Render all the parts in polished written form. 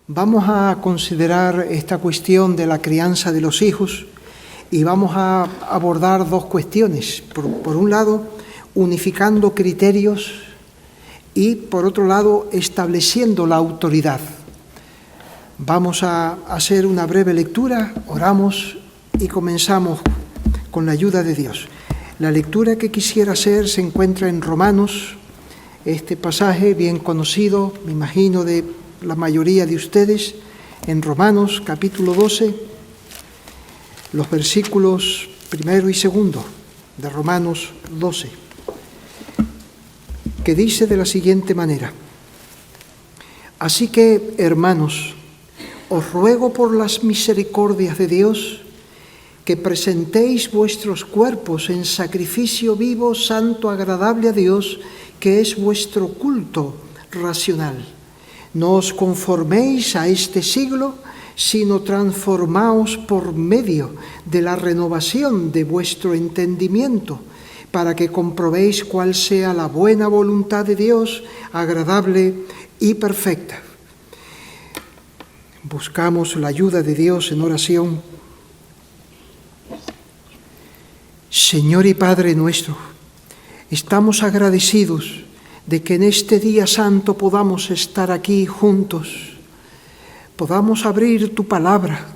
Vamos a considerar esta cuestión de la crianza de los hijos y vamos a abordar dos cuestiones. Por un lado, unificando criterios y, por otro lado, estableciendo la autoridad. Vamos a hacer una breve lectura, oramos y comenzamos con la ayuda de Dios. La lectura que quisiera hacer se encuentra en Romanos, este pasaje bien conocido, me imagino, de la mayoría de ustedes, en Romanos capítulo 12, los versículos 1 y 2 de Romanos 12, que dice de la siguiente manera: Así que, hermanos, os ruego por las misericordias de Dios que presentéis vuestros cuerpos en sacrificio vivo, santo, agradable a Dios, que es vuestro culto racional. No os conforméis a este siglo, sino transformaos por medio de la renovación de vuestro entendimiento, para que comprobéis cuál sea la buena voluntad de Dios, agradable y perfecta. Buscamos la ayuda de Dios en oración. Señor y Padre nuestro, estamos agradecidos de que en este día santo podamos estar aquí juntos, podamos abrir tu palabra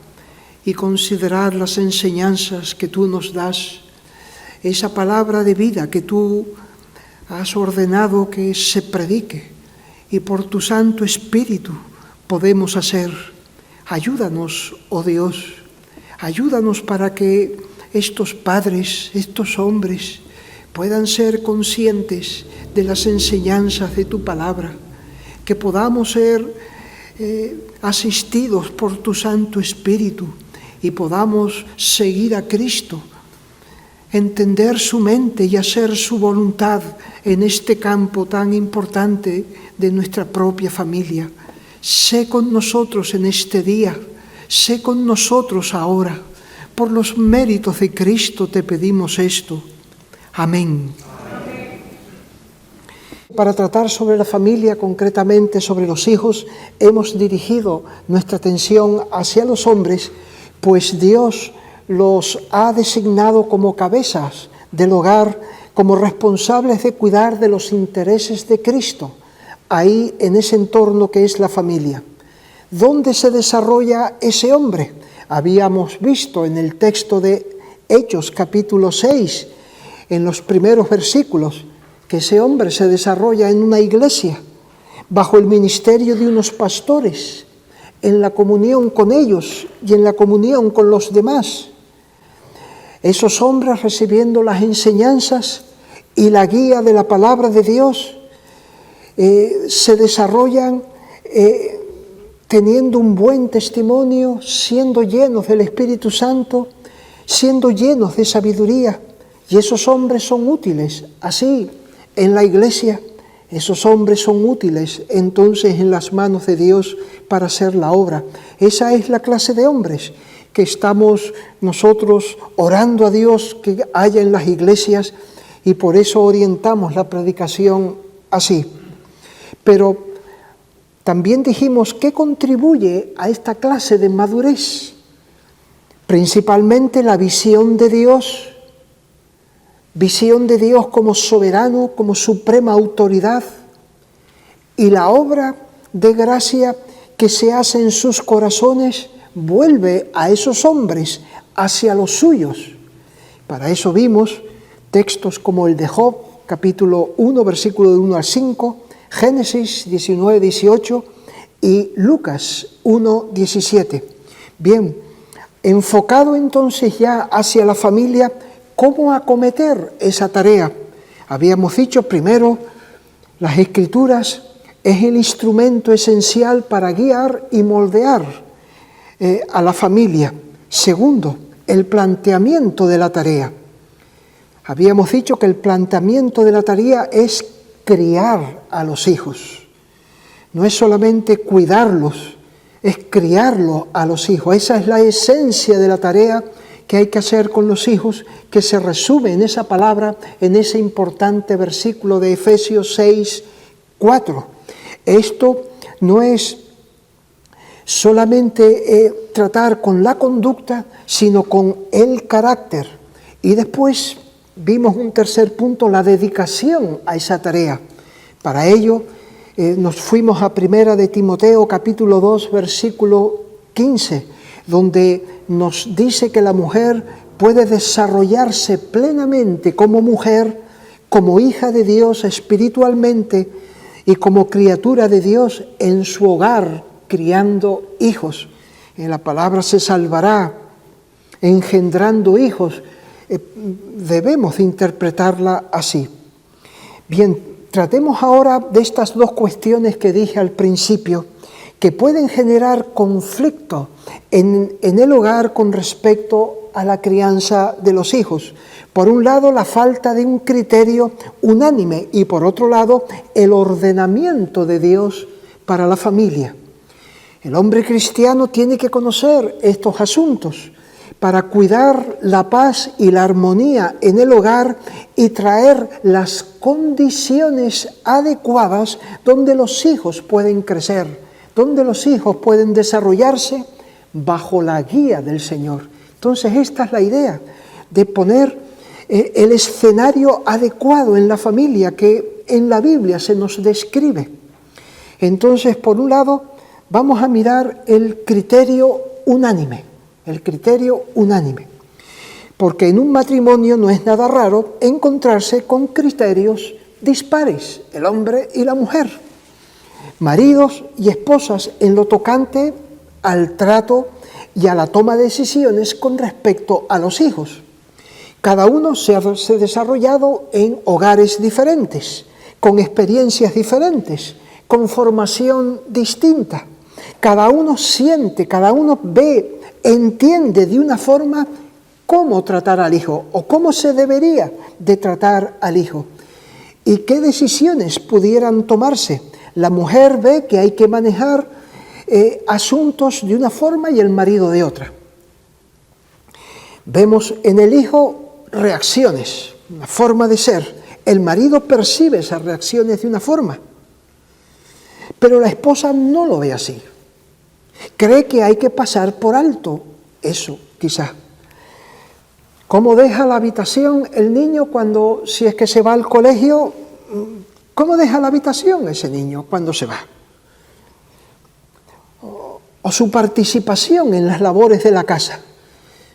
y considerar las enseñanzas que tú nos das, esa palabra de vida que tú has ordenado que se predique y por tu Santo Espíritu podemos hacer. Ayúdanos, oh Dios, ayúdanos para que estos padres, estos hombres, puedan ser conscientes de las enseñanzas de tu palabra, que podamos ser asistidos por tu Santo Espíritu y podamos seguir a Cristo, entender su mente y hacer su voluntad en este campo tan importante de nuestra propia familia. Sé con nosotros en este día, sé con nosotros ahora. Por los méritos de Cristo te pedimos esto. Amén. Para tratar sobre la familia, concretamente sobre los hijos, hemos dirigido nuestra atención hacia los hombres, pues Dios los ha designado como cabezas del hogar, como responsables de cuidar de los intereses de Cristo, ahí en ese entorno que es la familia. ¿Dónde se desarrolla ese hombre? Habíamos visto en el texto de Hechos capítulo 6, en los primeros versículos, que ese hombre se desarrolla en una iglesia, bajo el ministerio de unos pastores, en la comunión con ellos y en la comunión con los demás. Esos hombres recibiendo las enseñanzas y la guía de la palabra de Dios se desarrollan teniendo un buen testimonio, siendo llenos del Espíritu Santo, siendo llenos de sabiduría. Y esos hombres son útiles, así en la iglesia, esos hombres son útiles entonces en las manos de Dios para hacer la obra. Esa es la clase de hombres que estamos nosotros orando a Dios que haya en las iglesias, y por eso orientamos la predicación así. Pero también dijimos que contribuye a esta clase de madurez, principalmente la visión de Dios como soberano, como suprema autoridad, y la obra de gracia que se hace en sus corazones vuelve a esos hombres hacia los suyos. Para eso vimos textos como el de Job, capítulo 1, versículo de 1 al 5, Génesis 19, 18 y Lucas 1, 17. Bien, enfocado entonces ya hacia la familia, ¿cómo acometer esa tarea? Habíamos dicho primero, las Escrituras es el instrumento esencial para guiar y moldear a la familia. Segundo, el planteamiento de la tarea. Habíamos dicho que el planteamiento de la tarea es criar a los hijos. No es solamente cuidarlos, es criarlos a los hijos. Esa es la esencia de la tarea que hay que hacer con los hijos, que se resume en esa palabra, en ese importante versículo de Efesios 6, 4. Esto no es solamente tratar con la conducta, sino con el carácter. Y después vimos un tercer punto, la dedicación a esa tarea. Para ello nos fuimos a 1 de Timoteo capítulo 2 versículo 15, donde nos dice que la mujer puede desarrollarse plenamente como mujer, como hija de Dios espiritualmente y como criatura de Dios en su hogar, criando hijos. En la palabra se salvará, engendrando hijos. Debemos interpretarla así. Bien, tratemos ahora de estas dos cuestiones que dije al principio, que pueden generar conflicto en el hogar con respecto a la crianza de los hijos. Por un lado, la falta de un criterio unánime y por otro lado, el ordenamiento de Dios para la familia. El hombre cristiano tiene que conocer estos asuntos para cuidar la paz y la armonía en el hogar y traer las condiciones adecuadas donde los hijos pueden crecer, donde los hijos pueden desarrollarse bajo la guía del Señor. Entonces esta es la idea, de poner el escenario adecuado en la familia que en la Biblia se nos describe. Entonces, por un lado, vamos a mirar el criterio unánime, porque en un matrimonio no es nada raro encontrarse con criterios dispares, el hombre y la mujer, maridos y esposas en lo tocante al trato y a la toma de decisiones con respecto a los hijos. Cada uno se ha desarrollado en hogares diferentes, con experiencias diferentes, con formación distinta. Cada uno siente, cada uno ve, entiende de una forma cómo tratar al hijo o cómo se debería de tratar al hijo y qué decisiones pudieran tomarse. La mujer ve que hay que manejar asuntos de una forma y el marido de otra. Vemos en el hijo reacciones, una forma de ser. El marido percibe esas reacciones de una forma, pero la esposa no lo ve así. Cree que hay que pasar por alto eso, quizás. ¿Cómo deja la habitación el niño cuando, si es que se va al colegio? ¿Cómo deja la habitación ese niño cuando se va? O su participación en las labores de la casa.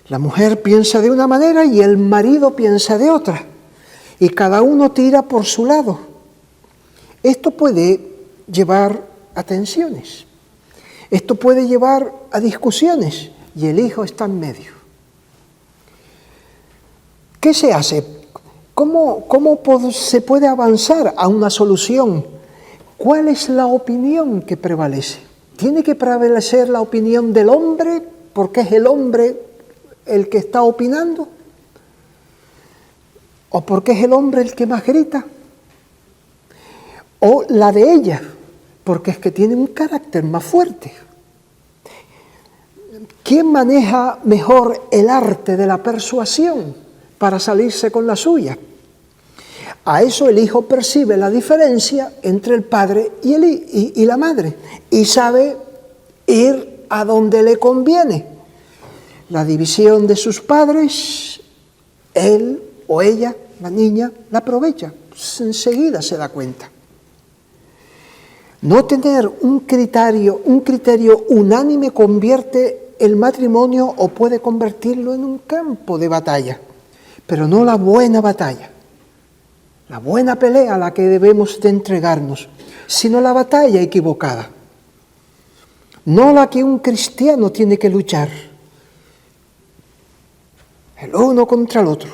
La mujer piensa de una manera y el marido piensa de otra. Y cada uno tira por su lado. Esto puede llevar a tensiones. Esto puede llevar a discusiones y el hijo está en medio. ¿Qué se hace? ¿Cómo se puede avanzar a una solución? ¿Cuál es la opinión que prevalece? ¿Tiene que prevalecer la opinión del hombre porque es el hombre el que está opinando? ¿O porque es el hombre el que más grita? ¿O la de ella porque es que tiene un carácter más fuerte? ¿Quién maneja mejor el arte de la persuasión para salirse con la suya? A eso el hijo percibe la diferencia entre el padre y la madre y sabe ir a donde le conviene. La división de sus padres, él o ella, la niña, la aprovecha, enseguida se da cuenta. No tener un criterio unánime convierte el matrimonio o puede convertirlo en un campo de batalla, pero no la buena batalla, la buena pelea a la que debemos de entregarnos, sino la batalla equivocada, no la que un cristiano tiene que luchar, el uno contra el otro.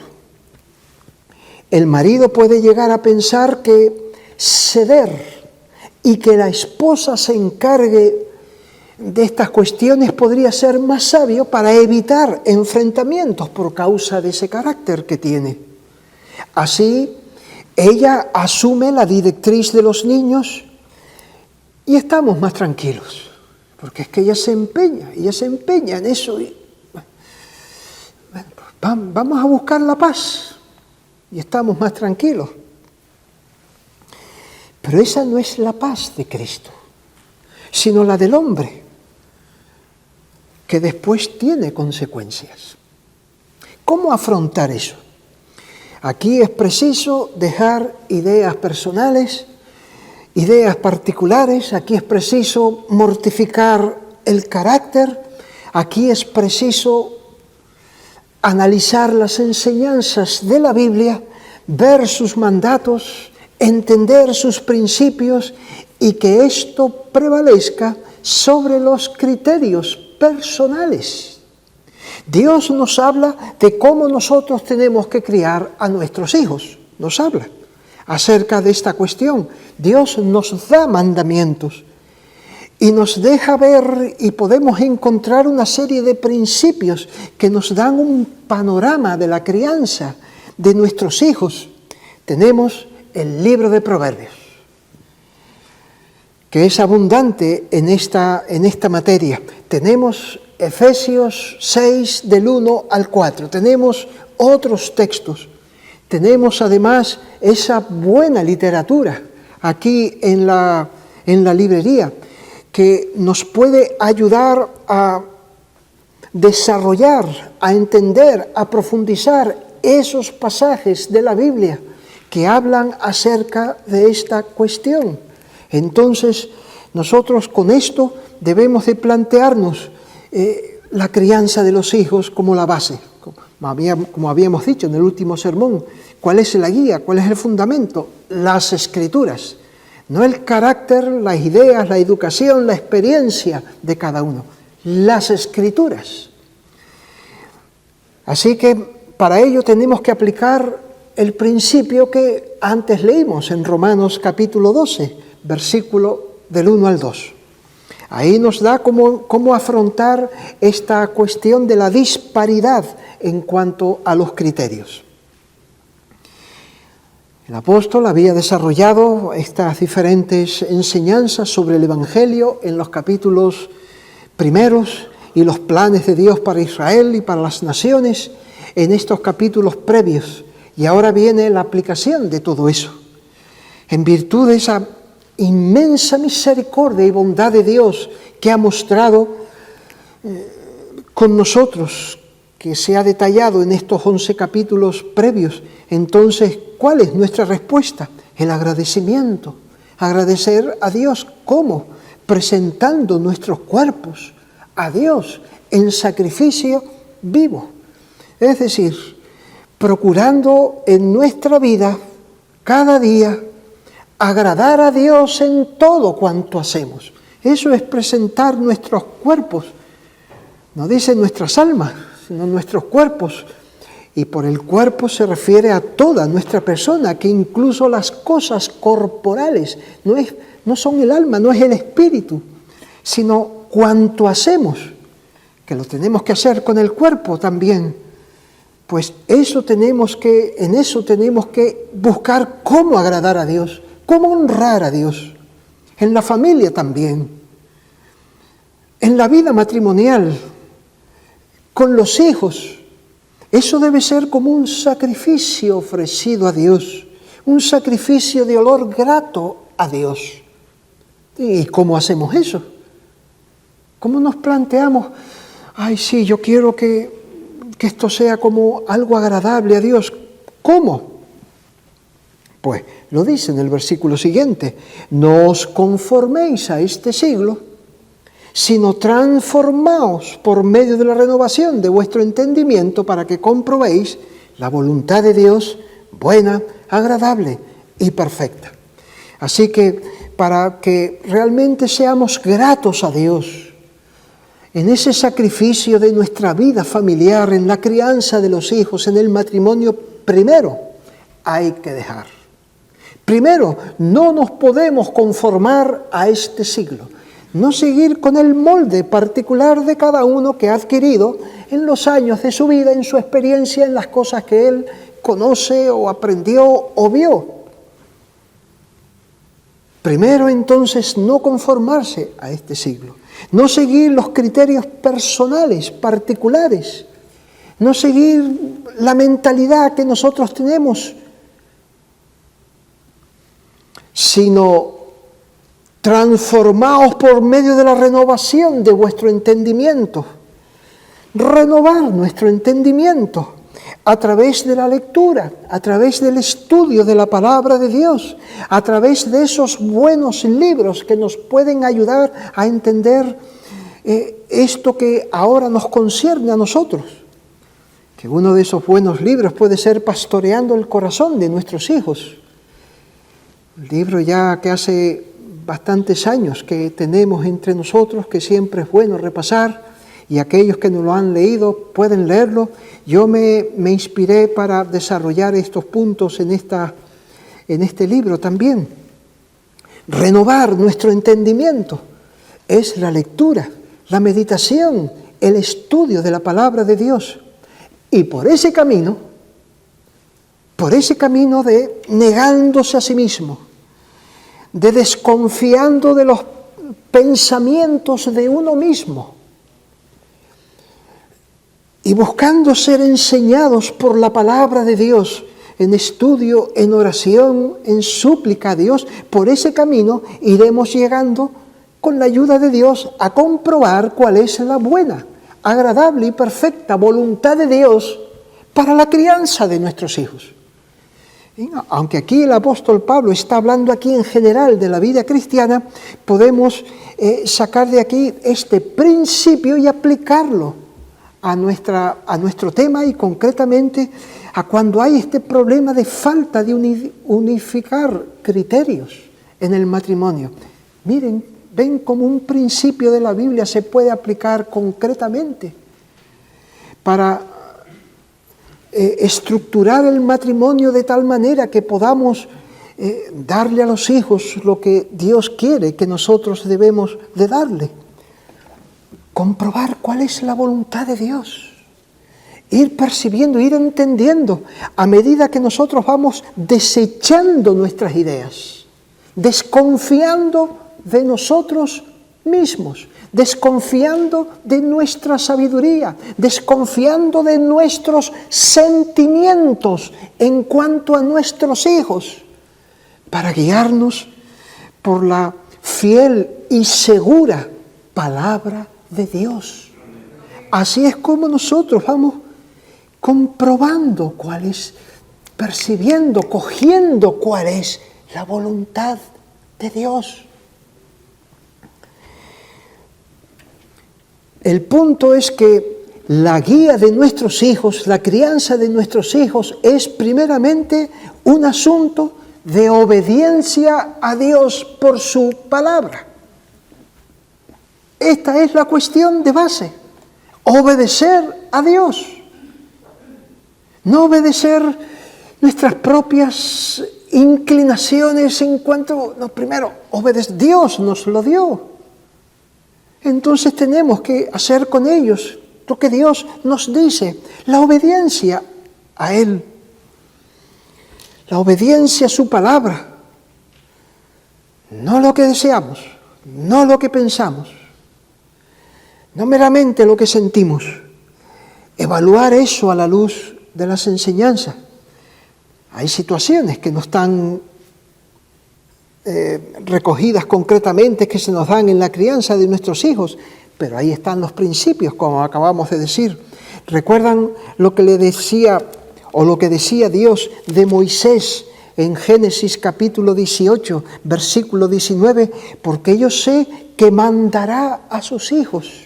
El marido puede llegar a pensar que ceder y que la esposa se encargue de estas cuestiones podría ser más sabio para evitar enfrentamientos por causa de ese carácter que tiene. Así, ella asume la directriz de los niños y estamos más tranquilos, porque es que ella se empeña en eso. Y, bueno, vamos a buscar la paz y estamos más tranquilos. Pero esa no es la paz de Cristo, sino la del hombre. que después tiene consecuencias. ¿Cómo afrontar eso? Aquí es preciso dejar ideas personales, ideas particulares, aquí es preciso mortificar el carácter, aquí es preciso analizar las enseñanzas de la Biblia, ver sus mandatos, entender sus principios y que esto prevalezca sobre los criterios personales. Dios nos habla de cómo nosotros tenemos que criar a nuestros hijos, nos habla acerca de esta cuestión. Dios nos da mandamientos y nos deja ver y podemos encontrar una serie de principios que nos dan un panorama de la crianza de nuestros hijos. Tenemos el libro de Proverbios, que es abundante en esta materia. Tenemos Efesios 6, del 1 al 4. Tenemos otros textos. Tenemos además esa buena literatura aquí en la librería que nos puede ayudar a desarrollar, a entender, a profundizar esos pasajes de la Biblia que hablan acerca de esta cuestión. Entonces, nosotros con esto debemos de plantearnos la crianza de los hijos como la base, como habíamos dicho en el último sermón. ¿Cuál es la guía? ¿Cuál es el fundamento? Las Escrituras, no el carácter, las ideas, la educación, la experiencia de cada uno, las Escrituras. Así que para ello tenemos que aplicar el principio que antes leímos en Romanos capítulo 12, versículo del 1 al 2. Ahí nos da cómo afrontar esta cuestión de la disparidad en cuanto a los criterios. El apóstol había desarrollado estas diferentes enseñanzas sobre el Evangelio en los capítulos primeros y los planes de Dios para Israel y para las naciones en estos capítulos previos. Y ahora viene la aplicación de todo eso. En virtud de esa inmensa misericordia y bondad de Dios que ha mostrado con nosotros, que se ha detallado en estos 11 capítulos previos. Entonces, ¿cuál es nuestra respuesta? El agradecimiento. Agradecer a Dios, ¿cómo? Presentando nuestros cuerpos a Dios en sacrificio vivo. Es decir, procurando en nuestra vida, cada día, agradar a Dios en todo cuanto hacemos. Eso es presentar nuestros cuerpos. No dice nuestras almas, sino nuestros cuerpos. Y por el cuerpo se refiere a toda nuestra persona, que incluso las cosas corporales no son el alma, no es el espíritu, sino cuanto hacemos, que lo tenemos que hacer con el cuerpo también. Pues en eso tenemos que buscar cómo agradar a Dios, cómo honrar a Dios, en la familia también, en la vida matrimonial, con los hijos. Eso debe ser como un sacrificio ofrecido a Dios, un sacrificio de olor grato a Dios. ¿Y cómo hacemos eso? ¿Cómo nos planteamos? Ay, sí, yo quiero que esto sea como algo agradable a Dios. ¿Cómo? Pues lo dice en el versículo siguiente: no os conforméis a este siglo, sino transformaos por medio de la renovación de vuestro entendimiento para que comprobéis la voluntad de Dios, buena, agradable y perfecta. Así que para que realmente seamos gratos a Dios en ese sacrificio de nuestra vida familiar, en la crianza de los hijos, en el matrimonio, primero hay que dejar. Primero, no nos podemos conformar a este siglo, no seguir con el molde particular de cada uno que ha adquirido en los años de su vida, en su experiencia, en las cosas que él conoce o aprendió o vio. Primero, entonces, no conformarse a este siglo, no seguir los criterios personales, particulares, no seguir la mentalidad que nosotros tenemos, sino transformaos por medio de la renovación de vuestro entendimiento. renovar nuestro entendimiento a través de la lectura, a través del estudio de la palabra de Dios, a través de esos buenos libros que nos pueden ayudar a entender esto que ahora nos concierne a nosotros. Que uno de esos buenos libros puede ser Pastoreando el corazón de nuestros hijos. Un libro ya que hace bastantes años que tenemos entre nosotros, que siempre es bueno repasar, y aquellos que no lo han leído pueden leerlo. Yo me inspiré para desarrollar estos puntos en este libro también. Renovar nuestro entendimiento es la lectura, la meditación, el estudio de la palabra de Dios. Y por ese camino de negándose a sí mismo, de desconfiando de los pensamientos de uno mismo y buscando ser enseñados por la palabra de Dios, en estudio, en oración, en súplica a Dios, por ese camino iremos llegando, con la ayuda de Dios, a comprobar cuál es la buena, agradable y perfecta voluntad de Dios para la crianza de nuestros hijos. Aunque aquí el apóstol Pablo está hablando aquí en general de la vida cristiana, podemos sacar de aquí este principio y aplicarlo a nuestro tema, y concretamente a cuando hay este problema de falta de unificar criterios en el matrimonio. Miren, ven cómo un principio de la Biblia se puede aplicar concretamente para estructurar el matrimonio de tal manera que podamos darle a los hijos lo que Dios quiere que nosotros debemos de darle. Comprobar cuál es la voluntad de Dios. Ir percibiendo, ir entendiendo a medida que nosotros vamos desechando nuestras ideas, desconfiando de nosotros mismos, desconfiando de nuestra sabiduría, desconfiando de nuestros sentimientos en cuanto a nuestros hijos, para guiarnos por la fiel y segura palabra de Dios. Así es como nosotros vamos comprobando cuál es, percibiendo, cogiendo cuál es la voluntad de Dios. El punto es que la guía de nuestros hijos, la crianza de nuestros hijos es primeramente un asunto de obediencia a Dios por su palabra. Esta es la cuestión de base, obedecer a Dios. No obedecer nuestras propias inclinaciones en cuanto, no, primero, Dios nos lo dio. Entonces tenemos que hacer con ellos lo que Dios nos dice, la obediencia a Él, la obediencia a su palabra, no lo que deseamos, no lo que pensamos, no meramente lo que sentimos. Evaluar eso a la luz de las enseñanzas. Hay situaciones que no están recogidas concretamente, que se nos dan en la crianza de nuestros hijos, pero ahí están los principios, como acabamos de decir. ¿Recuerdan lo que le decía, o lo que decía Dios de Moisés en Génesis capítulo 18, versículo 19? Porque yo sé que mandará a sus hijos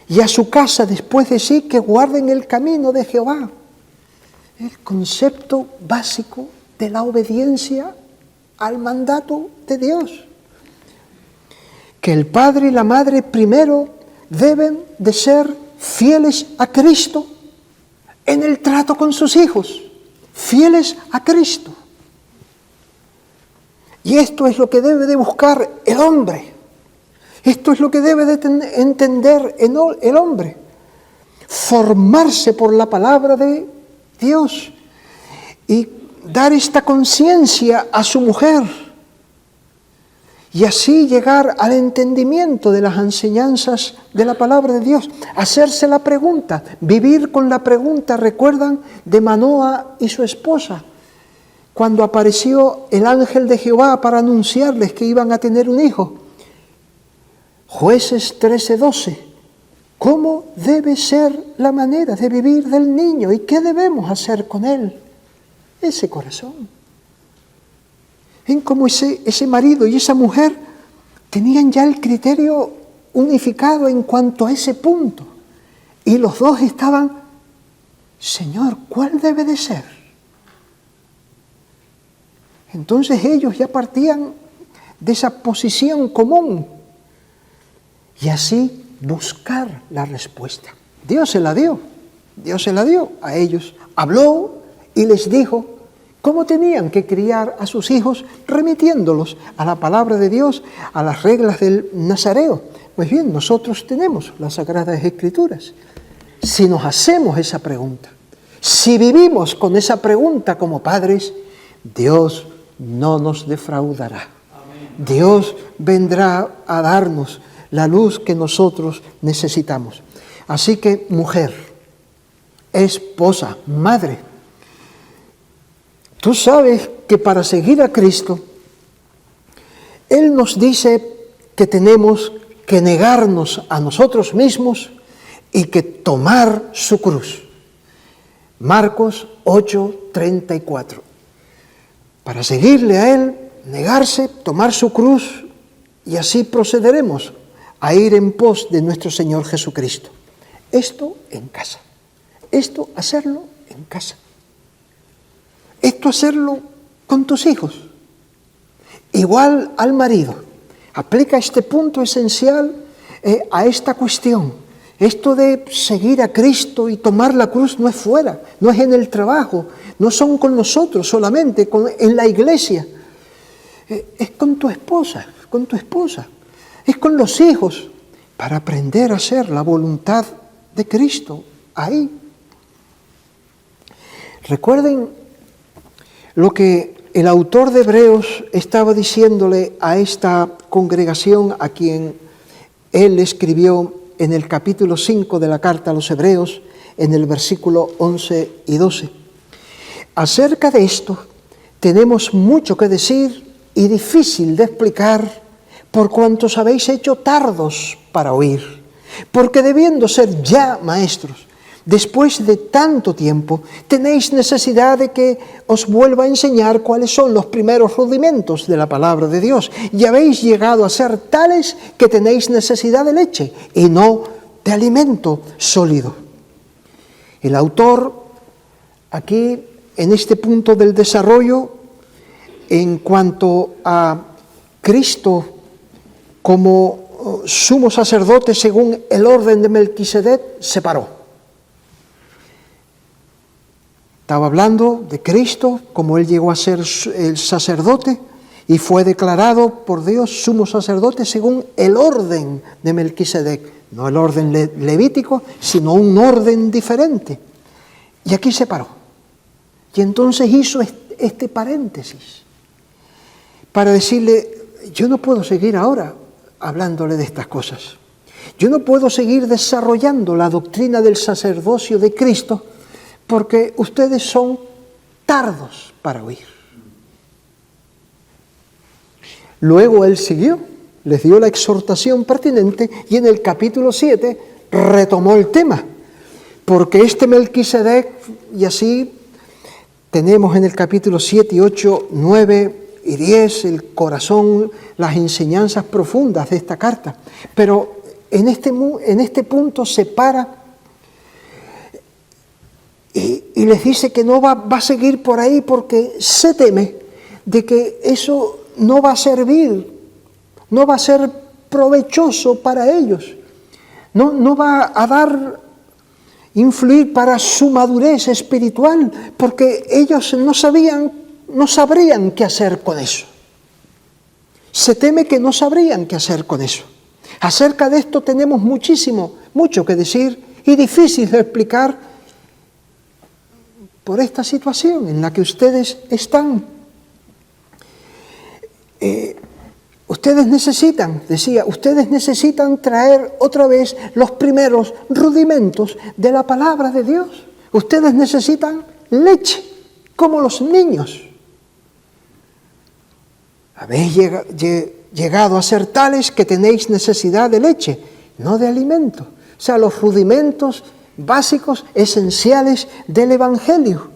y a su casa después de sí que guarden el camino de Jehová. El concepto básico de la obediencia al mandato de Dios. Que el padre y la madre primero deben de ser fieles a Cristo en el trato con sus hijos, fieles a Cristo. Y esto es lo que debe de buscar el hombre. Esto es lo que debe de entender el hombre. Formarse por la palabra de Dios y dar esta conciencia a su mujer y así llegar al entendimiento de las enseñanzas de la palabra de Dios. Hacerse la pregunta, vivir con la pregunta, ¿recuerdan? De Manoa y su esposa, cuando apareció el ángel de Jehová para anunciarles que iban a tener un hijo. Jueces 13:12. cómo debe ser la manera de vivir del niño y qué debemos hacer con él. Ese corazón. Ven cómo ese marido y esa mujer tenían ya el criterio unificado en cuanto a ese punto. Y los dos estaban, Señor, ¿cuál debe de ser? Entonces ellos ya partían de esa posición común y así buscar la respuesta. Dios se la dio a ellos. Habló y les dijo cómo tenían que criar a sus hijos, remitiéndolos a la palabra de Dios, a las reglas del Nazareo. Pues bien, nosotros tenemos las Sagradas Escrituras. Si nos hacemos esa pregunta, si vivimos con esa pregunta como padres, Dios no nos defraudará. Dios vendrá a darnos la luz que nosotros necesitamos. Así que, mujer, esposa, madre, tú sabes que para seguir a Cristo, Él nos dice que tenemos que negarnos a nosotros mismos y que tomar su cruz. Marcos 8:34. Para seguirle a Él, negarse, tomar su cruz, y así procederemos a ir en pos de nuestro Señor Jesucristo. Esto en casa. Esto hacerlo en casa. Esto hacerlo con tus hijos. Igual al marido. Aplica este punto esencial a esta cuestión. Esto de seguir a Cristo y tomar la cruz no es fuera, no es en el trabajo, no son con nosotros solamente, en la iglesia. Es con tu esposa, es con los hijos, para aprender a hacer la voluntad de Cristo ahí. Recuerden lo que el autor de Hebreos estaba diciéndole a esta congregación a quien él escribió en el capítulo 5 de la carta a los Hebreos, en el versículo 11 y 12. Acerca de esto tenemos mucho que decir y difícil de explicar, por cuantos habéis hecho tardos para oír, porque debiendo ser ya maestros, después de tanto tiempo, tenéis necesidad de que os vuelva a enseñar cuáles son los primeros rudimentos de la palabra de Dios, y habéis llegado a ser tales que tenéis necesidad de leche y no de alimento sólido. El autor, aquí, en este punto del desarrollo, en cuanto a Cristo como sumo sacerdote según el orden de Melquisedec, se paró. Estaba hablando de Cristo, como Él llegó a ser el sacerdote y fue declarado por Dios sumo sacerdote según el orden de Melquisedec. No el orden levítico, sino un orden diferente. Y aquí se paró. Y entonces hizo este paréntesis para decirle, yo no puedo seguir ahora hablándole de estas cosas. Yo no puedo seguir desarrollando la doctrina del sacerdocio de Cristo porque ustedes son tardos para oír. Luego él siguió, les dio la exhortación pertinente y en el capítulo 7 retomó el tema, porque este Melquisedec, y así tenemos en el capítulo 7, 8, 9 y 10 el corazón, las enseñanzas profundas de esta carta, pero en este punto se para y les dice que no va a seguir por ahí porque se teme de que eso no va a servir, no va a ser provechoso para ellos, no va a influir para su madurez espiritual, porque ellos no sabrían qué hacer con eso. Se teme que no sabrían qué hacer con eso. Acerca de esto tenemos mucho que decir y difícil de explicar por esta situación en la que ustedes están. Ustedes necesitan traer otra vez los primeros rudimentos de la palabra de Dios. Ustedes necesitan leche, como los niños. Habéis llegado a ser tales que tenéis necesidad de leche, no de alimento. O sea, los rudimentos básicos, esenciales del Evangelio.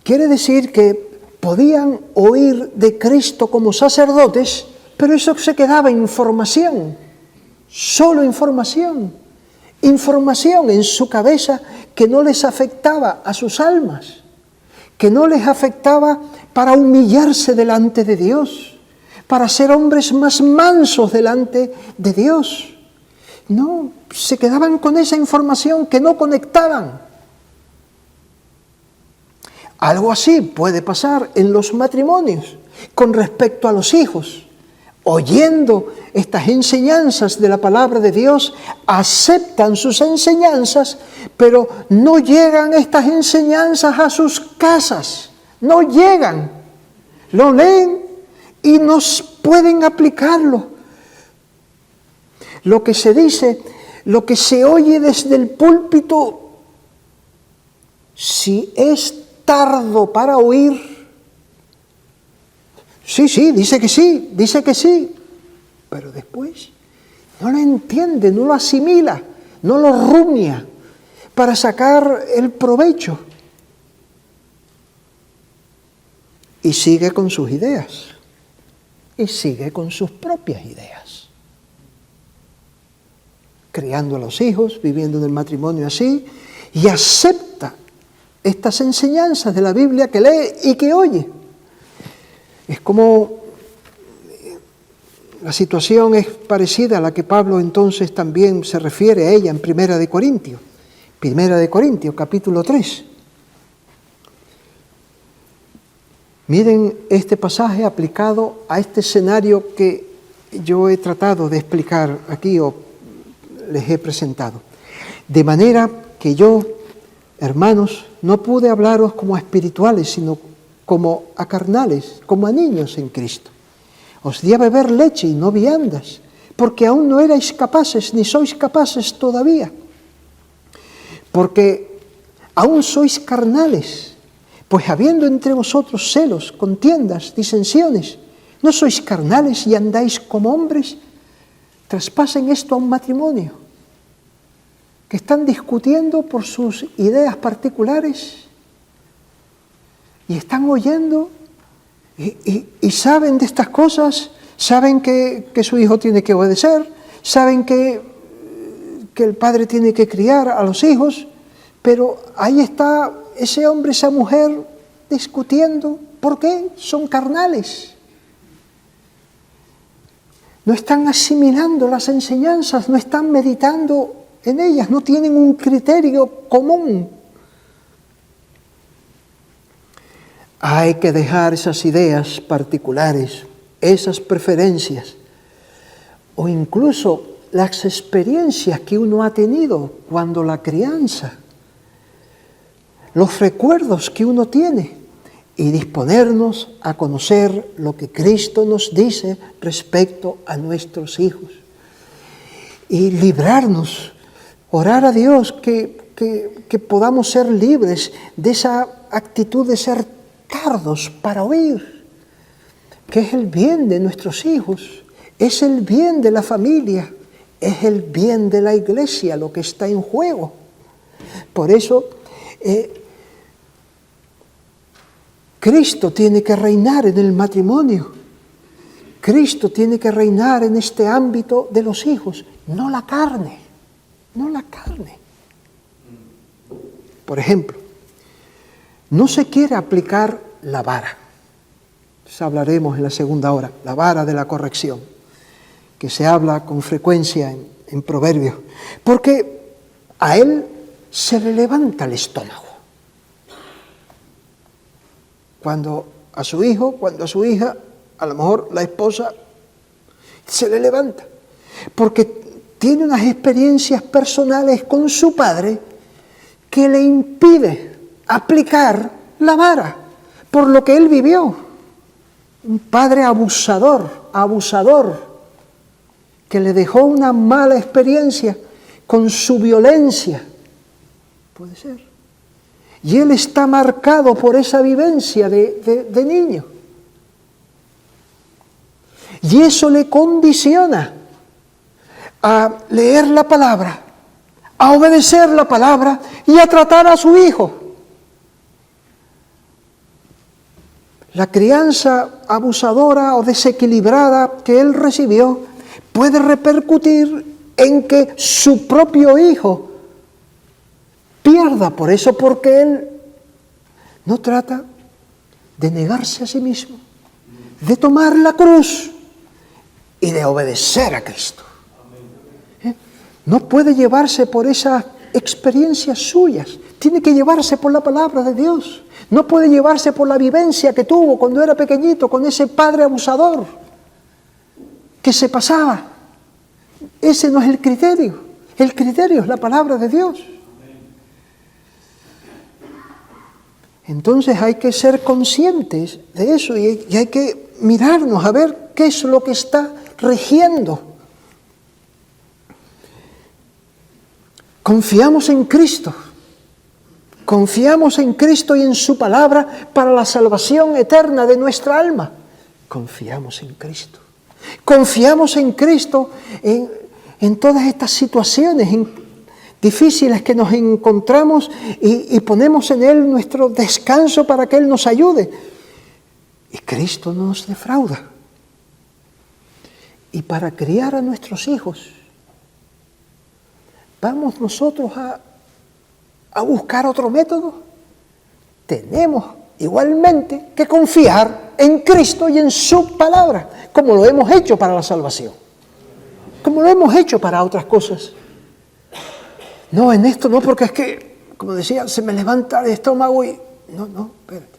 Quiere decir que podían oír de Cristo como sacerdotes, pero eso se quedaba en información, solo información. Información en su cabeza que no les afectaba a sus almas, que no les afectaba para humillarse delante de Dios, para ser hombres más mansos delante de Dios. No, se quedaban con esa información que no conectaban. Algo así puede pasar en los matrimonios con respecto a los hijos. Oyendo estas enseñanzas de la palabra de Dios, aceptan sus enseñanzas, pero no llegan estas enseñanzas a sus casas, no llegan. Lo leen y no pueden aplicarlo. Lo que se dice, lo que se oye desde el púlpito, si es tardo para oír, sí, dice que sí, pero después no lo entiende, no lo asimila, no lo rumia para sacar el provecho. Y sigue con sus ideas, y sigue con sus propias ideas. Criando a los hijos, viviendo en el matrimonio así, y acepta estas enseñanzas de la Biblia que lee y que oye. Es como la situación es parecida a la que Pablo entonces también se refiere a ella en Primera de Corintios, capítulo 3. Miren este pasaje aplicado a este escenario que yo he tratado de explicar aquí o les he presentado. De manera que yo, hermanos, no pude hablaros como a espirituales, sino como a carnales, como a niños en Cristo. Os di a beber leche y no viandas, porque aún no erais capaces, ni sois capaces todavía. Porque aún sois carnales, pues habiendo entre vosotros celos, contiendas, disensiones, ¿no sois carnales y andáis como hombres? Traspasen esto a un matrimonio, que están discutiendo por sus ideas particulares y están oyendo y saben de estas cosas, saben que su hijo tiene que obedecer, saben que el padre tiene que criar a los hijos, pero ahí está ese hombre, esa mujer discutiendo. ¿Por qué? Son carnales. No están asimilando las enseñanzas, no están meditando en ellas, no tienen un criterio común. Hay que dejar esas ideas particulares, esas preferencias, o incluso las experiencias que uno ha tenido cuando la crianza, los recuerdos que uno tiene, y disponernos a conocer lo que Cristo nos dice respecto a nuestros hijos. Y librarnos, orar a Dios que podamos ser libres de esa actitud de ser tardos para oír, que es el bien de nuestros hijos, es el bien de la familia, es el bien de la iglesia lo que está en juego. Por eso, Cristo tiene que reinar en el matrimonio. Cristo tiene que reinar en este ámbito de los hijos, no la carne, no la carne. Por ejemplo, no se quiere aplicar la vara. Eso hablaremos en la segunda hora, la vara de la corrección, que se habla con frecuencia en Proverbios, porque a él se le levanta el estómago. Cuando a su hijo, cuando a su hija, a lo mejor la esposa se le levanta, porque tiene unas experiencias personales con su padre que le impide aplicar la vara por lo que él vivió. Un padre abusador, que le dejó una mala experiencia con su violencia. Puede ser. Y él está marcado por esa vivencia de niño. Y eso le condiciona a leer la palabra, a obedecer la palabra y a tratar a su hijo. La crianza abusadora o desequilibrada que él recibió puede repercutir en que su propio hijo pierda por eso, porque él no trata de negarse a sí mismo, de tomar la cruz y de obedecer a Cristo. No puede llevarse por esas experiencias suyas, tiene que llevarse por la palabra de Dios. No puede llevarse por la vivencia que tuvo cuando era pequeñito con ese padre abusador que se pasaba. Ese no es el criterio es la palabra de Dios. Entonces hay que ser conscientes de eso y hay que mirarnos a ver qué es lo que está rigiendo. Confiamos en Cristo y en su palabra para la salvación eterna de nuestra alma. Confiamos en Cristo en todas estas situaciones difíciles que nos encontramos y ponemos en Él nuestro descanso para que Él nos ayude. Y Cristo no nos defrauda. Y para criar a nuestros hijos, ¿vamos nosotros a buscar otro método? Tenemos igualmente que confiar en Cristo y en su palabra, como lo hemos hecho para la salvación, como lo hemos hecho para otras cosas. No, en esto no, porque es que, como decía, se me levanta el estómago y... No, espérate.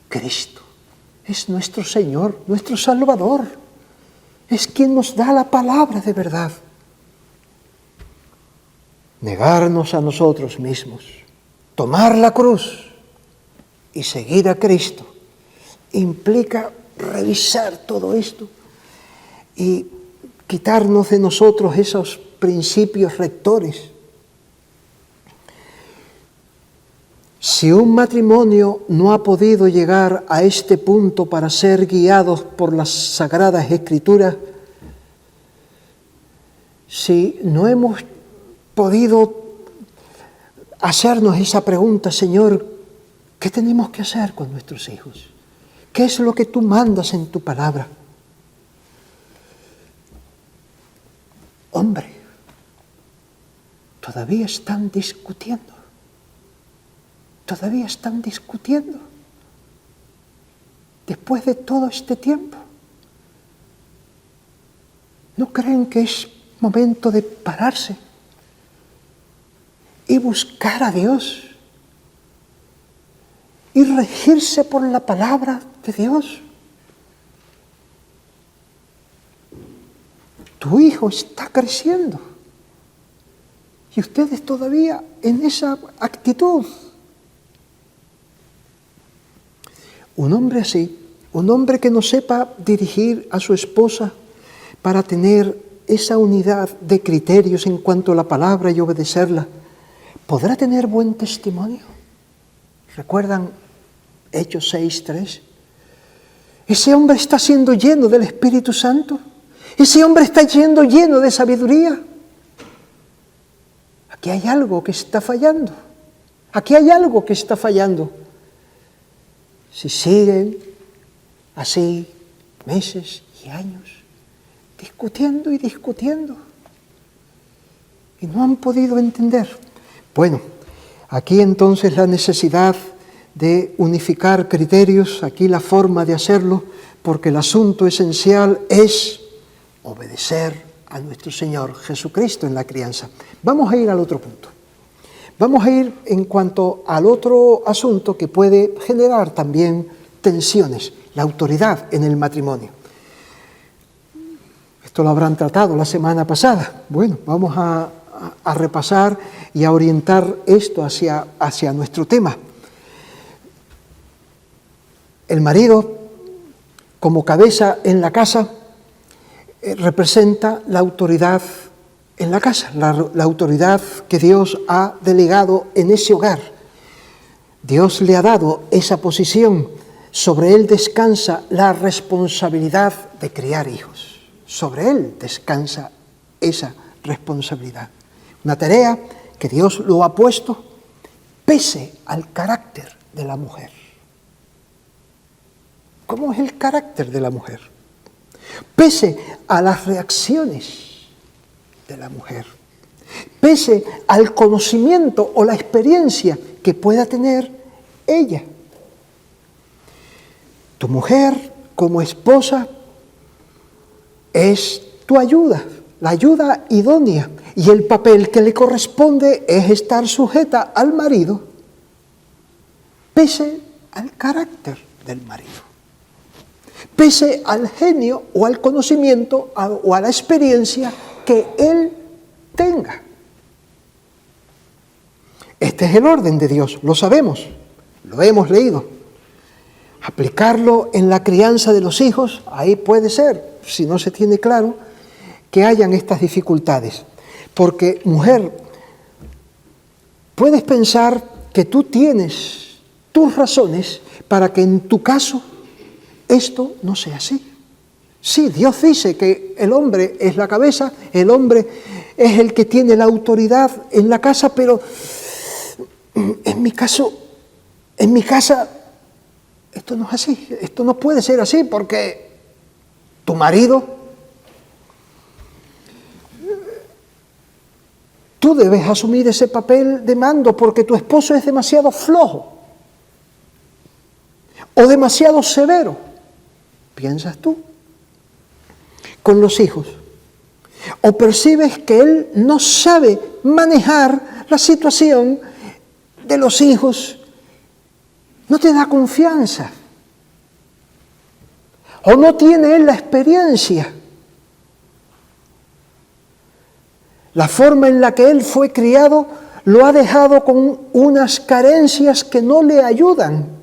Cristo es nuestro Señor, nuestro Salvador. Es quien nos da la palabra de verdad. Negarnos a nosotros mismos, tomar la cruz y seguir a Cristo implica revisar todo esto y quitarnos de nosotros esos principios rectores. Si un matrimonio no ha podido llegar a este punto para ser guiados por las Sagradas Escrituras, si no hemos podido hacernos esa pregunta, Señor, ¿qué tenemos que hacer con nuestros hijos? ¿Qué es lo que tú mandas en tu palabra? Hombre, todavía están discutiendo. Después de todo este tiempo. ¿No creen que es momento de pararse y buscar a Dios y regirse por la palabra de Dios? Tu hijo está creciendo y ustedes todavía en esa actitud. Un hombre así, un hombre que no sepa dirigir a su esposa para tener esa unidad de criterios en cuanto a la palabra y obedecerla, ¿podrá tener buen testimonio? ¿Recuerdan Hechos 6:3? Ese hombre está siendo lleno del Espíritu Santo. Ese hombre está siendo lleno de sabiduría. Aquí hay algo que está fallando. Si siguen así meses y años, discutiendo y no han podido entender. Bueno, aquí entonces la necesidad de unificar criterios, aquí la forma de hacerlo, porque el asunto esencial es obedecer a nuestro Señor Jesucristo en la crianza. Vamos a ir al otro punto. Vamos a ir en cuanto al otro asunto que puede generar también tensiones, la autoridad en el matrimonio. Esto lo habrán tratado la semana pasada. Bueno, vamos a repasar y a orientar esto hacia nuestro tema. El marido, como cabeza en la casa, representa la autoridad en la casa, la autoridad que Dios ha delegado en ese hogar. Dios le ha dado esa posición, sobre él descansa la responsabilidad de criar hijos, sobre él descansa esa responsabilidad. Una tarea que Dios lo ha puesto pese al carácter de la mujer. ¿Cómo es el carácter de la mujer? Pese a las reacciones de la mujer, pese al conocimiento o la experiencia que pueda tener ella. Tu mujer, como esposa, es tu ayuda, la ayuda idónea, y el papel que le corresponde es estar sujeta al marido, pese al carácter del marido, pese al genio o al conocimiento o a la experiencia que él tenga. Este es el orden de Dios, lo sabemos, lo hemos leído. Aplicarlo en la crianza de los hijos, ahí puede ser, si no se tiene claro, que hayan estas dificultades. Porque, mujer, puedes pensar que tú tienes tus razones para que en tu caso esto no sea así. Sí, Dios dice que el hombre es la cabeza, el hombre es el que tiene la autoridad en la casa, pero en mi casa, esto no es así, esto no puede ser así, porque tu marido, tú debes asumir ese papel de mando porque tu esposo es demasiado flojo o demasiado severo, piensas tú, con los hijos. O percibes que él no sabe manejar la situación de los hijos, no te da confianza, o no tiene él la experiencia. La forma en la que él fue criado lo ha dejado con unas carencias que no le ayudan.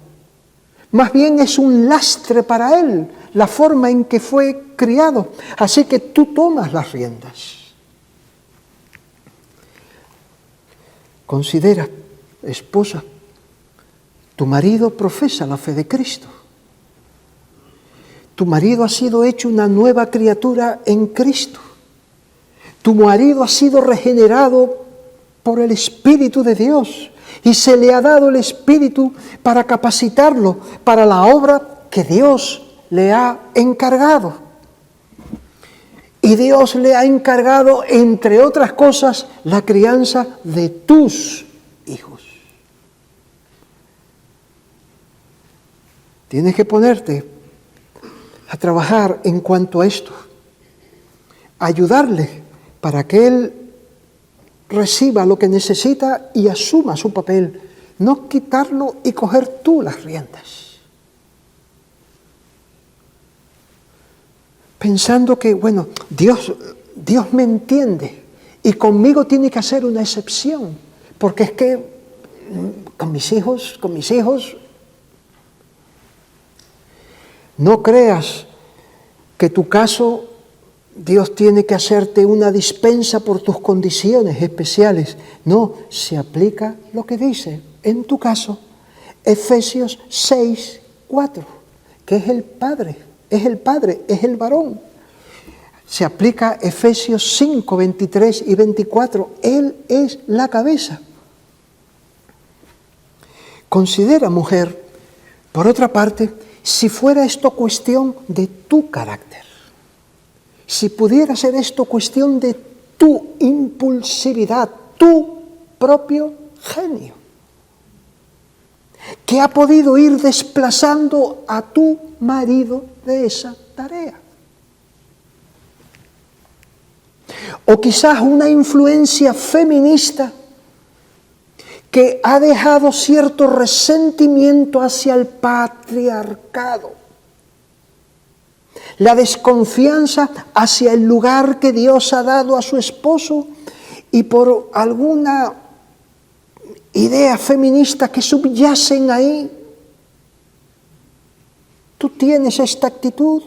Más bien es un lastre para él la forma en que fue criado. Así que tú tomas las riendas. Considera, esposa, tu marido profesa la fe de Cristo. Tu marido ha sido hecho una nueva criatura en Cristo. Tu marido ha sido regenerado por el Espíritu de Dios y se le ha dado el Espíritu para capacitarlo para la obra que Dios le ha encargado. Y Dios le ha encargado, entre otras cosas, la crianza de tus hijos. Tienes que ponerte a trabajar en cuanto a esto, ayudarle para que él reciba lo que necesita y asuma su papel, no quitarlo y coger tú las riendas. Pensando que, bueno, Dios me entiende y conmigo tiene que hacer una excepción, porque es que con mis hijos, no creas que tu caso Dios tiene que hacerte una dispensa por tus condiciones especiales. No, se aplica lo que dice, en tu caso, Efesios 6:4, que es el Padre, es el varón. Se aplica Efesios 5:23 y 24, Él es la cabeza. Considera, mujer, por otra parte, si fuera esto cuestión de tu carácter. Si pudiera ser esto cuestión de tu impulsividad, tu propio genio, que ha podido ir desplazando a tu marido de esa tarea. O quizás una influencia feminista que ha dejado cierto resentimiento hacia el patriarcado. La desconfianza hacia el lugar que Dios ha dado a su esposo y por alguna idea feminista que subyacen ahí. Tú tienes esta actitud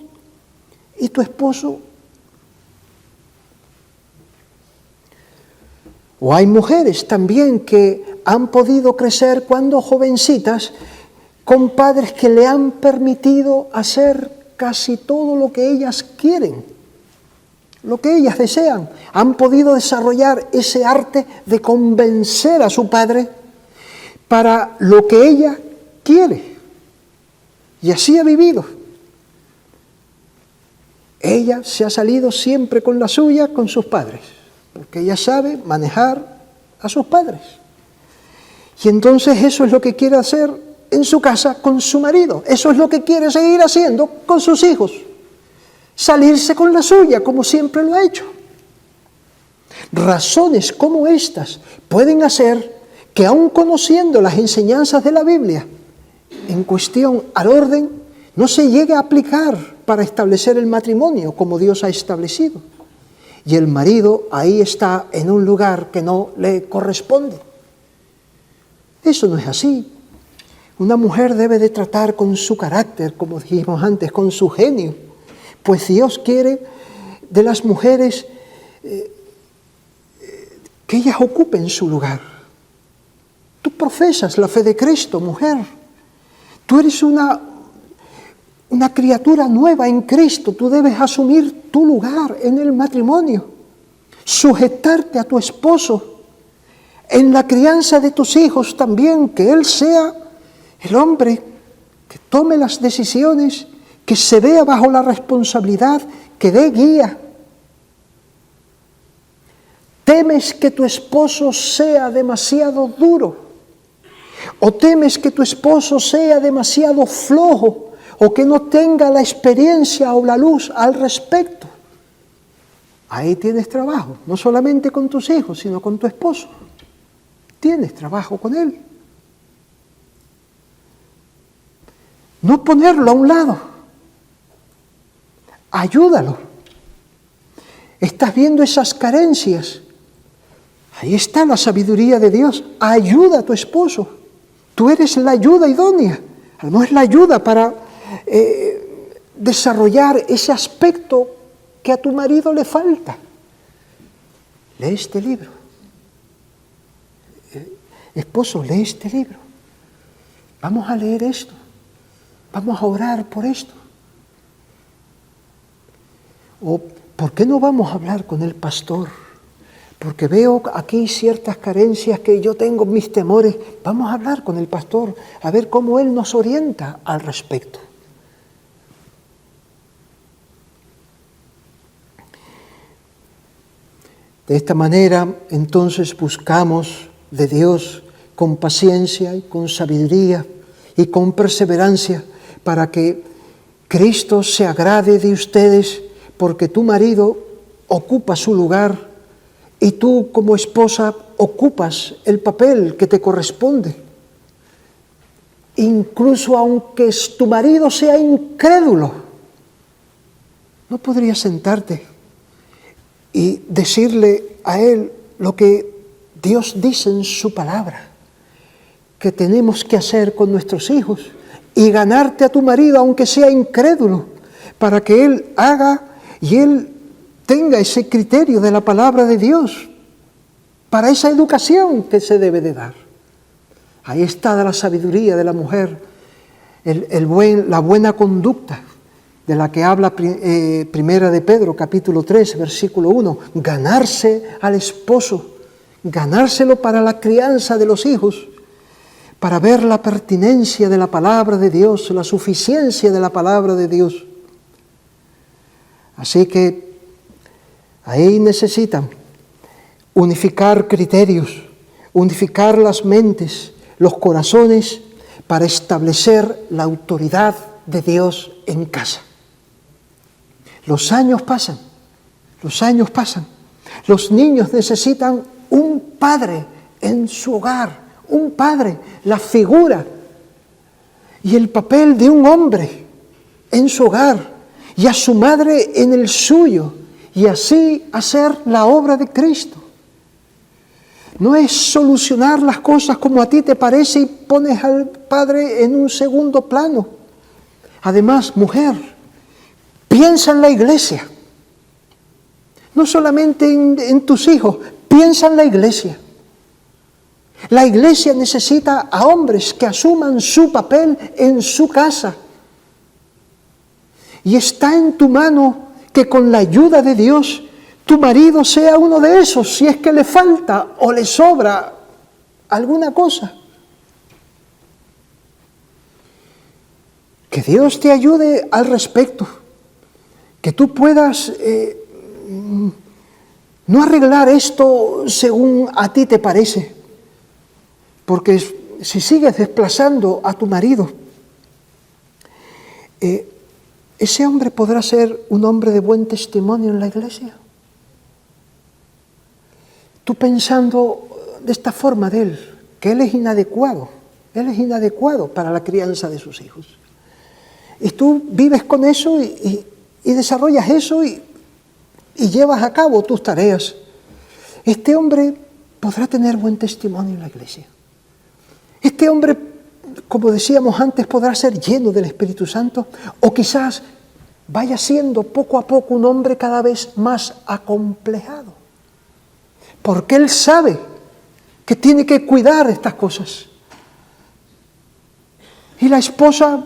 y tu esposo. O hay mujeres también que han podido crecer cuando jovencitas con padres que le han permitido hacer casi todo lo que ellas quieren, lo que ellas desean. Han podido desarrollar ese arte de convencer a su padre para lo que ella quiere. Y así ha vivido. Ella se ha salido siempre con la suya, con sus padres, porque ella sabe manejar a sus padres. Y entonces eso es lo que quiere hacer en su casa con su marido. Eso es lo que quiere seguir haciendo con sus hijos. Salirse con la suya, como siempre lo ha hecho. Razones como estas pueden hacer que, aun conociendo las enseñanzas de la Biblia en cuestión al orden, no se llegue a aplicar para establecer el matrimonio como Dios ha establecido. Y el marido ahí está en un lugar que no le corresponde. Eso no es así. Una mujer debe de tratar con su carácter, como dijimos antes, con su genio. Pues Dios quiere de las mujeres que ellas ocupen su lugar. Tú profesas la fe de Cristo, mujer. Tú eres una criatura nueva en Cristo. Tú debes asumir tu lugar en el matrimonio. Sujetarte a tu esposo. En la crianza de tus hijos también, que él sea el hombre que tome las decisiones, que se vea bajo la responsabilidad, que dé guía. ¿Temes que tu esposo sea demasiado duro? ¿O temes que tu esposo sea demasiado flojo? ¿O que no tenga la experiencia o la luz al respecto? Ahí tienes trabajo, no solamente con tus hijos, sino con tu esposo. Tienes trabajo con él. No ponerlo a un lado. Ayúdalo. Estás viendo esas carencias. Ahí está la sabiduría de Dios. Ayuda a tu esposo. Tú eres la ayuda idónea. No es la ayuda para desarrollar ese aspecto que a tu marido le falta. Lee este libro. Esposo, lee este libro. Vamos a leer esto. Vamos a orar por esto. O, ¿por qué no vamos a hablar con el pastor? Porque veo aquí ciertas carencias que yo tengo, mis temores. Vamos a hablar con el pastor, a ver cómo él nos orienta al respecto. De esta manera, entonces, buscamos de Dios con paciencia y con sabiduría y con perseverancia para que Cristo se agrade de ustedes, porque tu marido ocupa su lugar y tú como esposa ocupas el papel que te corresponde. Incluso aunque tu marido sea incrédulo, no podrías sentarte y decirle a él lo que Dios dice en su palabra, que tenemos que hacer con nuestros hijos, y ganarte a tu marido aunque sea incrédulo, para que él haga y él tenga ese criterio de la palabra de Dios para esa educación que se debe de dar. Ahí está la sabiduría de la mujer, la buena conducta de la que habla Primera de Pedro, capítulo 3, versículo 1. Ganarse al esposo, ganárselo para la crianza de los hijos, para ver la pertinencia de la palabra de Dios, la suficiencia de la palabra de Dios. Así que ahí necesitan unificar criterios, unificar las mentes, los corazones, para establecer la autoridad de Dios en casa. Los años pasan, los niños necesitan un padre en su hogar, un padre, la figura y el papel de un hombre en su hogar, y a su madre en el suyo, y así hacer la obra de Cristo. No es solucionar las cosas como a ti te parece y pones al padre en un segundo plano. Además, mujer, piensa en la iglesia. No solamente en tus hijos, piensa en la iglesia. La iglesia necesita a hombres que asuman su papel en su casa. Y está en tu mano que con la ayuda de Dios tu marido sea uno de esos, si es que le falta o le sobra alguna cosa. Que Dios te ayude al respecto, que tú puedas no arreglar esto según a ti te parece, porque si sigues desplazando a tu marido, ese hombre podrá ser un hombre de buen testimonio en la iglesia. Tú pensando de esta forma de él, que él es inadecuado para la crianza de sus hijos. Y tú vives con eso y desarrollas eso y llevas a cabo tus tareas. Este hombre podrá tener buen testimonio en la iglesia. Este hombre, como decíamos antes, podrá ser lleno del Espíritu Santo, o quizás vaya siendo poco a poco un hombre cada vez más acomplejado, porque él sabe que tiene que cuidar estas cosas. Y la esposa,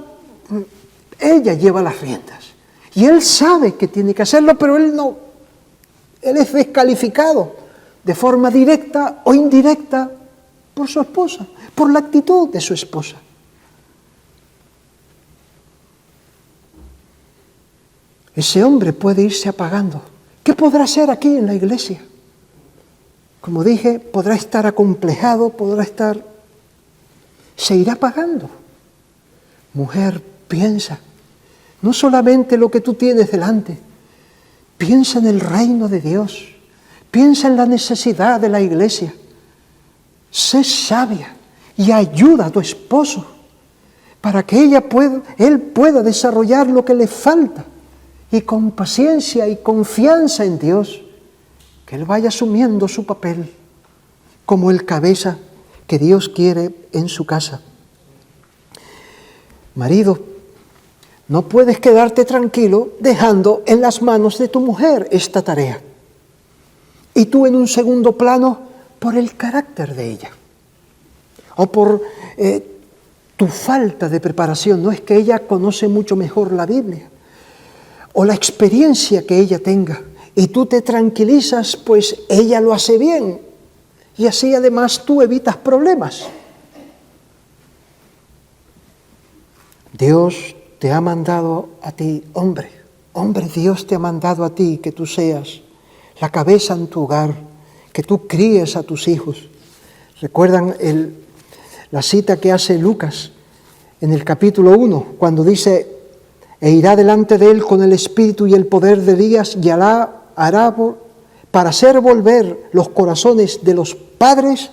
ella lleva las riendas, y él sabe que tiene que hacerlo, pero él no. Él es descalificado de forma directa o indirecta por su esposa, por la actitud de su esposa. Ese hombre puede irse apagando. ¿Qué podrá ser aquí en la iglesia? Como dije, podrá estar acomplejado, se irá apagando. Mujer, piensa, no solamente lo que tú tienes delante, piensa en el reino de Dios, piensa en la necesidad de la iglesia. Sé sabia y ayuda a tu esposo para que él pueda desarrollar lo que le falta, y con paciencia y confianza en Dios, que él vaya asumiendo su papel como el cabeza que Dios quiere en su casa. Marido, no puedes quedarte tranquilo dejando en las manos de tu mujer esta tarea, y tú en un segundo plano por el carácter de ella, o por tu falta de preparación. No es que ella conoce mucho mejor la Biblia, o la experiencia que ella tenga, y tú te tranquilizas, pues ella lo hace bien, y así además tú evitas problemas. Dios te ha mandado a ti, hombre, Dios te ha mandado a ti que tú seas la cabeza en tu hogar, que tú críes a tus hijos. ¿Recuerdan la cita que hace Lucas en el capítulo 1, cuando dice: e irá delante de él con el espíritu y el poder de Elías, y hará para hacer volver los corazones de los padres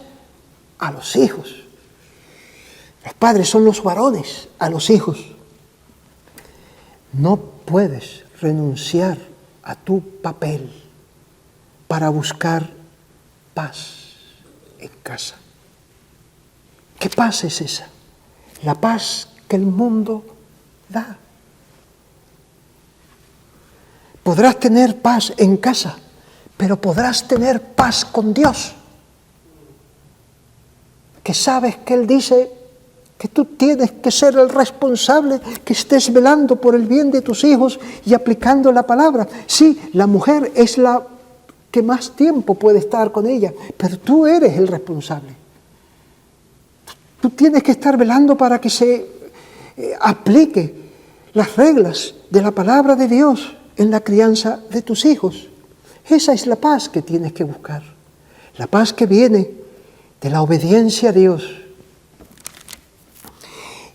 a los hijos? Los padres son los varones a los hijos. No puedes renunciar a tu papel para buscar paz en casa. ¿Qué paz es esa? La paz que el mundo da. Podrás tener paz en casa, pero podrás tener paz con Dios, que sabes que Él dice que tú tienes que ser el responsable, que estés velando por el bien de tus hijos y aplicando la palabra. Sí, la mujer es la que más tiempo puede estar con ella, pero tú eres el responsable. Tú tienes que estar velando para que se aplique las reglas de la palabra de Dios en la crianza de tus hijos. Esa es la paz que tienes que buscar, la paz que viene de la obediencia a Dios.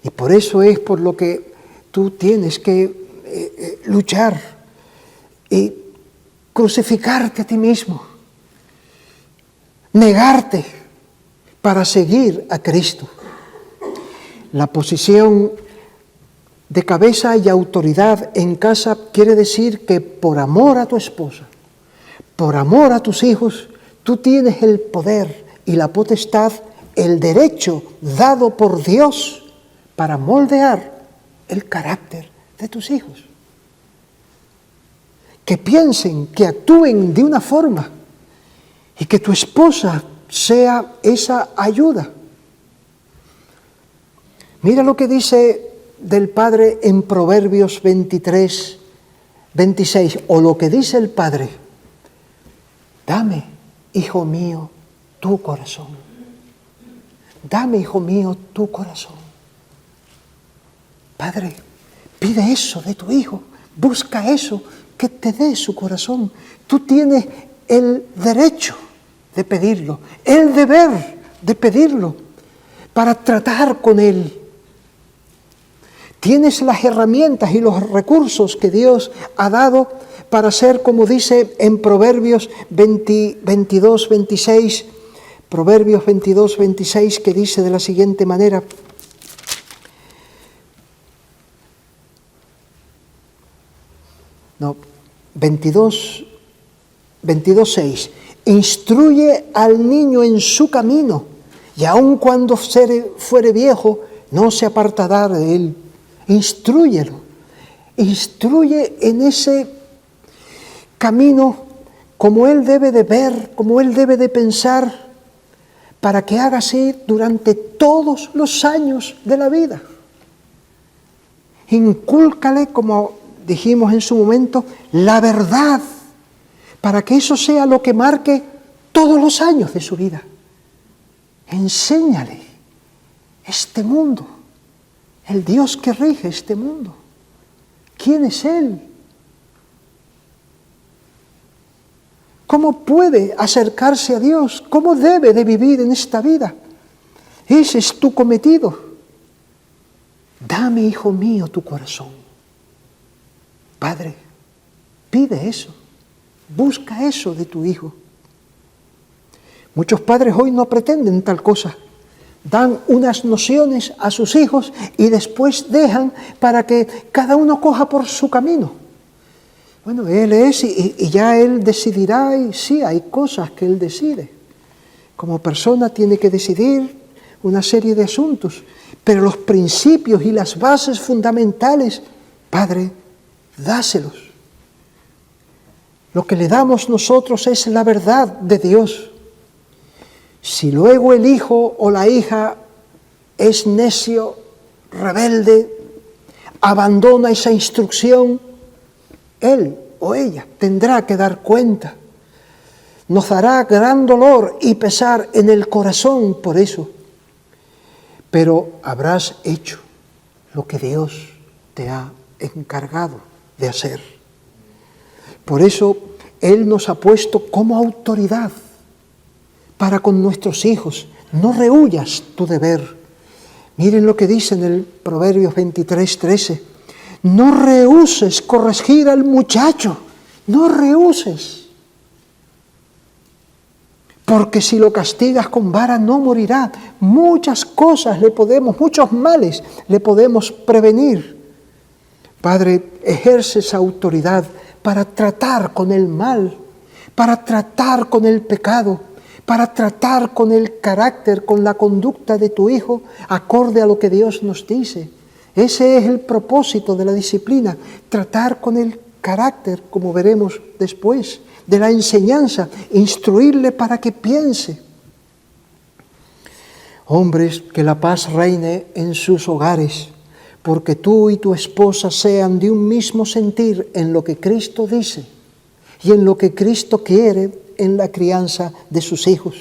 Y por eso es por lo que tú tienes que luchar y crucificarte a ti mismo, negarte para seguir a Cristo. La posición de cabeza y autoridad en casa quiere decir que por amor a tu esposa, por amor a tus hijos, tú tienes el poder y la potestad, el derecho dado por Dios para moldear el carácter de tus hijos. Que piensen, que actúen de una forma y que tu esposa sea esa ayuda. Mira lo que dice del Padre en Proverbios 23, 26, o lo que dice el Padre Dame, hijo mío, tu corazón. Dame, hijo mío, tu corazón. Padre, pide eso de tu hijo. Busca eso, que te dé su corazón. Tú tienes el derecho de pedirlo, el deber de pedirlo para tratar con él. Tienes las herramientas y los recursos que Dios ha dado para ser, como dice en Proverbios 22, 26, Proverbios 22, 26, que dice de la siguiente manera: no, 22, 6. Instruye al niño en su camino, y aun cuando fuere viejo, no se apartará de él. Instrúyelo. Instruye en ese camino como él debe de ver, como él debe de pensar, para que haga así durante todos los años de la vida. Incúlcale, como dijimos en su momento, la verdad, para que eso sea lo que marque todos los años de su vida. Enséñale este mundo, el Dios que rige este mundo. ¿Quién es Él? ¿Cómo puede acercarse a Dios? ¿Cómo debe de vivir en esta vida? Ese es tu cometido. Dame, hijo mío, tu corazón. Padre, pide eso. Busca eso de tu hijo. Muchos padres hoy no pretenden tal cosa. Dan unas nociones a sus hijos y después dejan para que cada uno coja por su camino. Bueno, él es y ya él decidirá, y sí, hay cosas que él decide. Como persona tiene que decidir una serie de asuntos, pero los principios y las bases fundamentales, Padre, dáselos. Lo que le damos nosotros es la verdad de Dios. Si luego el hijo o la hija es necio, rebelde, abandona esa instrucción, él o ella tendrá que dar cuenta. Nos dará gran dolor y pesar en el corazón por eso. Pero habrás hecho lo que Dios te ha encargado de hacer. Por eso Él nos ha puesto como autoridad para con nuestros hijos. No rehuyas tu deber. Miren lo que dice en el Proverbios 23, 13. No rehuses corregir al muchacho. No rehuses. Porque si lo castigas con vara no morirá. Muchas cosas muchos males le podemos prevenir. Padre, ejerce esa autoridad para tratar con el mal, para tratar con el pecado, para tratar con el carácter, con la conducta de tu hijo, acorde a lo que Dios nos dice. Ese es el propósito de la disciplina, tratar con el carácter, como veremos después, de la enseñanza, instruirle para que piense. Hombres, que la paz reine en sus hogares, porque tú y tu esposa sean de un mismo sentir en lo que Cristo dice y en lo que Cristo quiere en la crianza de sus hijos,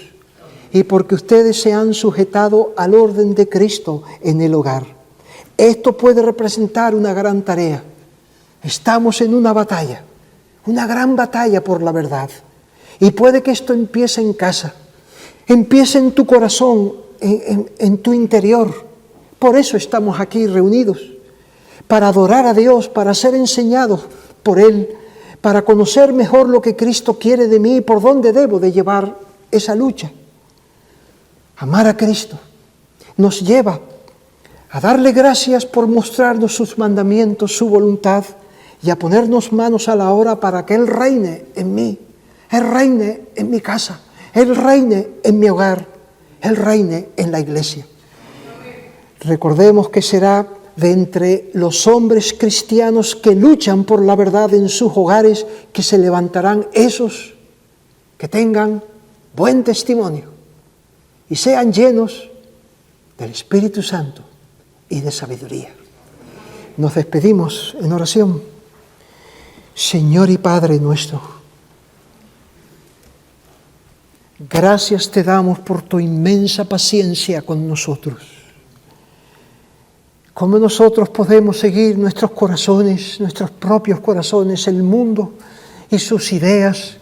y porque ustedes se han sujetado al orden de Cristo en el hogar. Esto puede representar una gran tarea. Estamos en una batalla, una gran batalla por la verdad, y puede que esto empiece en casa, empiece en tu corazón, en tu interior. Por eso estamos aquí reunidos, para adorar a Dios, para ser enseñados por Él, para conocer mejor lo que Cristo quiere de mí y por dónde debo de llevar esa lucha. Amar a Cristo nos lleva a darle gracias por mostrarnos sus mandamientos, su voluntad, y a ponernos manos a la obra para que Él reine en mí, Él reine en mi casa, Él reine en mi hogar, Él reine en la iglesia. Recordemos que será de entre los hombres cristianos que luchan por la verdad en sus hogares que se levantarán esos que tengan buen testimonio y sean llenos del Espíritu Santo y de sabiduría. Nos despedimos en oración. Señor y Padre nuestro, Gracias te damos por tu inmensa paciencia con nosotros. ¿Cómo nosotros podemos seguir nuestros corazones, nuestros propios corazones, el mundo y sus ideas?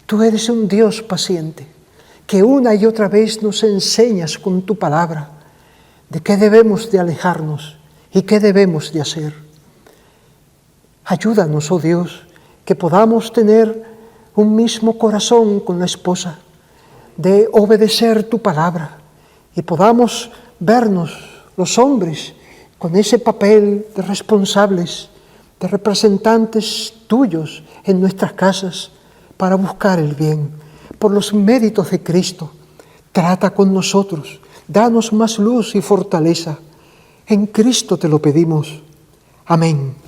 Tú eres un Dios paciente, que una y otra vez nos enseñas con tu palabra de qué debemos de alejarnos y qué debemos de hacer. Ayúdanos, oh Dios, que podamos tener un mismo corazón con la esposa, de obedecer tu palabra y podamos vernos los hombres con ese papel de responsables, de representantes tuyos en nuestras casas para buscar el bien. Por los méritos de Cristo, trata con nosotros, danos más luz y fortaleza. En Cristo te lo pedimos. Amén.